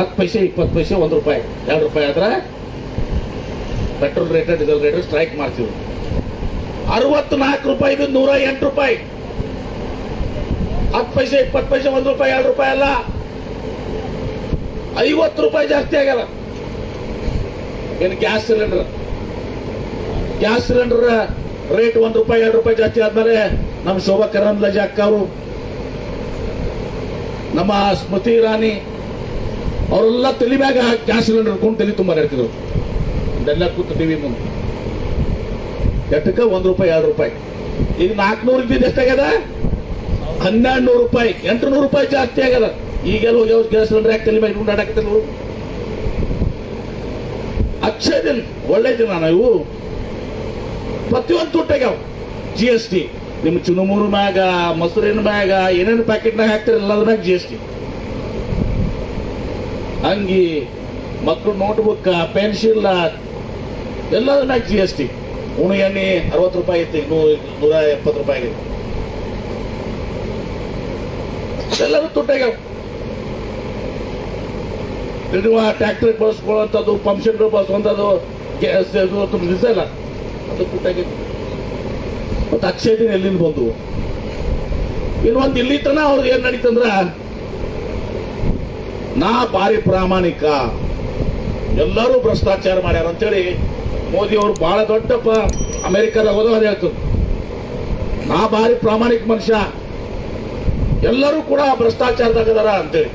10 ಪೈಸೆ 20 ಪೈಸೆ ₹1 ₹2 ಆದ್ರೆ petrol rate diesel rate strike ಮಾಡ್ತೀವಿ. ₹64 ಇದು ₹108. 10 ಪೈಸೆ 20 ಪೈಸೆ ₹1 ₹2 ಅಲ್ಲ, ₹50 ಜಾಸ್ತಿ ಆಗ್ಯದ. ಏನು ಗ್ಯಾಸ್ ಸಿಲಿಂಡರ್ ರೇಟ್ ₹1 ₹2 ಜಾಸ್ತಿ ಆದ್ಮೇಲೆ ನಮ್ಮ ಶೋಭಾ ಕರಂದ್ಲಾಜೆ ಅಕ್ಕ ಅವರು, ನಮ್ಮ ಸ್ಮೃತಿ ಇರಾನಿ ಅವರೆಲ್ಲ ತಲೆ ಮ್ಯಾಗ ಗ್ಯಾಸ್ ಸಿಲಿಂಡರ್ ಕೊಂಡು ತಲೆ ತುಂಬ ಹೇಳ್ತಿದ್ರು. ಇದೆಲ್ಲ ಕೂತು ಟಿವಿ ಮುಂದೆ ಎಟ್ಟಕ್ಕೆ ₹1 ₹2. ಈಗ 400 ಇದ್ದಿದ್ದು ಎಷ್ಟಾಗ್ಯದ? ₹1200, ₹800 ಜಾಸ್ತಿ ಆಗ್ಯದ. ಈಗೆಲ್ಲ ಹೋಗಿ ಗ್ಯಾಸ್ ಸಿಲಿಂಡರ್ ಯಾಕೆ ತಲೆ ಮ್ಯಾಗ ಉಂಡಾಡಕತ್ತಿಲ್ಲ? ಅಕ್ಷಯ ದಿನ ಒಳ್ಳೆ ದಿನ ನಾವು ಪ್ರತಿಯೊಂದು ತುಟ್ಟಾಗ್ಯಾವ. GST ನಿಮ್ಮ ಚುನುಮೂರು ಮ್ಯಾಗ, ಮೊಸರಿನ ಮ್ಯಾಗ, ಏನೇನು ಪ್ಯಾಕೆಟ್ನಾಗ ಹಾಕ್ತಿರ ಎಲ್ಲದ್ರ ಮ್ಯಾಗ GST. ಅಂಗಿ, ಮಕ್ಕಳು ನೋಟ್ಬುಕ್, ಪೆನ್ಸಿಲ್ ಎಲ್ಲದ್ರ ಮ್ಯಾಗ GST. ಉಣು ಎಣ್ಣೆ ₹60 ಐತಿ, ₹170 ಆಗೈತಿ. ಎಲ್ಲರೂ ತುಟ್ಟಾಗ್ಯಾವ. ನೀವು ಟ್ರ್ಯಾಕ್ಟರ್ ಬಳಸ್ಕೊಳ್ಳುವಂಥದ್ದು, ಪಂಪ್ ಸೆಟ್ ಬಳಸುವಂಥದ್ದು, ಗ್ಯಾಸ್ ಇಲ್ಲ, ಅದು ತುಟ್ಟಾಗೈತಿ. ಮತ್ತು ಅಕ್ಷಯ ದಿನ ಎಲ್ಲಿಂದ ಬಂದು ಇನ್ನೊಂದು ಇಲ್ಲಿ ತನ ಅವ್ರಿಗೆ ಏನ್ ನಡೀತಂದ್ರ, ನಾ ಭಾರಿ ಪ್ರಾಮಾಣಿಕ, ಎಲ್ಲರೂ ಭ್ರಷ್ಟಾಚಾರ ಮಾಡ್ಯಾರ ಅಂತೇಳಿ ಮೋದಿ ಅವರು ಬಹಳ ದೊಡ್ಡ ಅಮೆರಿಕದಾಗ ಹೋದ ಹೇಳ್ತದೆ. ನಾ ಭಾರಿ ಪ್ರಾಮಾಣಿಕ ಮನುಷ್ಯ, ಎಲ್ಲರೂ ಕೂಡ ಭ್ರಷ್ಟಾಚಾರದಾಗದಾರ ಅಂತೇಳಿ.